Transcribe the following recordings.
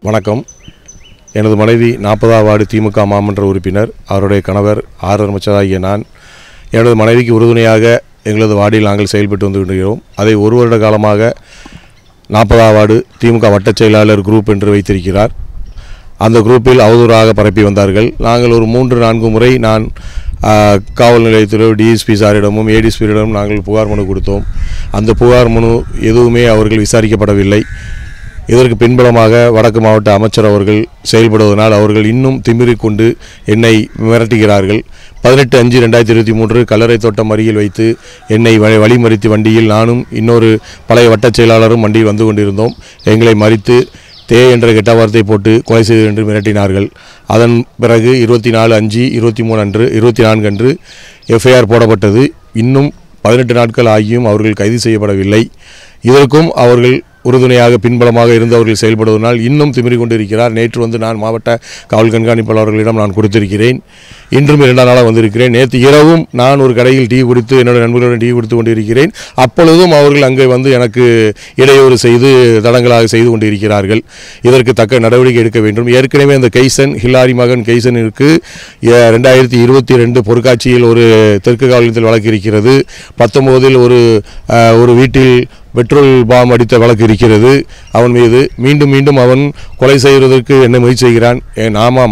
வணக்கம். எனது மனைவி 40ஆம் வார்டு திமுக மாமன்ற உறுப்பினர், அவருடைய கணவர் ஆரம்பிச்சதாகிய நான் எனது மனைவிக்கு உறுதுணையாக எங்களது வார்டில் நாங்கள் செயல்பட்டு வந்து கொண்டிருக்கிறோம். அதை ஒரு வருட காலமாக 40ஆம் வார்டு திமுக வட்டச் செயலாளர் குரூப் என்று வைத்திருக்கிறார். அந்த குரூப்பில் அவதூறாக பரப்பி வந்தார்கள். நாங்கள் ஒரு 3-4 முறை நான் காவல் நிலையத்திலோ டிஎஸ்பி சாரிடமும் ஏடிஎஸ்பியிடமும் நாங்கள் புகார் மனு கொடுத்தோம். அந்த புகார் மனு எதுவுமே அவர்கள் விசாரிக்கப்படவில்லை. இதற்கு பின்புலமாக வடக்கு மாவட்ட அமைச்சர் அவர்கள் செயல்படுவதனால் அவர்கள் இன்னும் திமிரிக் கொண்டு என்னை மிரட்டுகிறார்கள். 18/5/2023 கல்லறை தோட்டம் அருகில் வைத்து என்னை வழிமறித்து வண்டியில் நானும் இன்னொரு பழைய வட்டச் செயலாளரும் வண்டியில் வந்து கொண்டிருந்தோம். எங்களை மறித்து தே என்ற கெட்ட வார்த்தை போட்டு கொலை செய்து என்று மிரட்டினார்கள். அதன் பிறகு 24 அன்று எஃப்ஐஆர் போடப்பட்டது. இன்னும் 18 நாட்கள் ஆகியும் அவர்கள் கைது செய்யப்படவில்லை. இதற்கும் அவர்கள் உறுதுணையாக பின்பலமாக இருந்தவர்கள் செயல்படுவதனால் இன்னும் திமிரிக் கொண்டிருக்கிறார். நேற்று வந்து நான் மாவட்ட காவல் கண்காணிப்பாளர்களிடம் நான் கொடுத்திருக்கிறேன். இன்றும் 2 நாளாக வந்திருக்கிறேன். நேற்று இரவும் நான் ஒரு கடையில் டீ குடித்து என்னுடைய நண்பர்களுடன் டீ குடித்து கொண்டிருக்கிறேன். அப்பொழுதும் அவர்கள் அங்கே வந்து எனக்கு இடையூறு செய்து தடங்களாக செய்து கொண்டிருக்கிறார்கள். இதற்கு தக்க நடவடிக்கை எடுக்க வேண்டும். ஏற்கனவே அந்த கெய்சன் ஹில்லாரி மகன் கெய்சனிற்கு 2022 பொருட்காட்சியில் ஒரு தெற்கு காவல் நிலையத்தில் வழக்கு இருக்கிறது. 19இல் ஒரு வீட்டில் பெட்ரோல் பாம் அடித்த வழக்கு இருக்கிறது. அவன் மீது மீண்டும் அவன் கொலை செய்வதற்கு என்ன முயற்சி செய்கிறான்.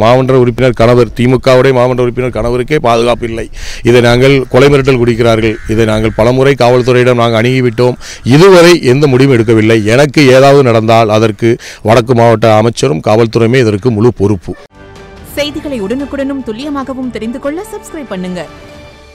மாமன்ற உறுப்பினர் கணவர், திமுகவுடைய மாமன்ற உறுப்பினர் கணவருக்கே பாதுகாப்பு இல்லை. இதை நாங்கள் கொலை மிரட்டல் குடிக்கிறார்கள். இதை நாங்கள் பலமுறை காவல்துறையிடம் நாங்கள் அணுகிவிட்டோம். இதுவரை எந்த முடிவும் எடுக்கவில்லை. எனக்கு ஏதாவது நடந்தால் அதற்கு வடக்கு மாவட்ட அமைச்சரும் காவல்துறையுமே இதற்கு முழு பொறுப்பு. செய்திகளை உடனுக்குடனும் துல்லியமாகவும் தெரிந்து கொள்ள சப்ஸ்கிரைப் பண்ணுங்க.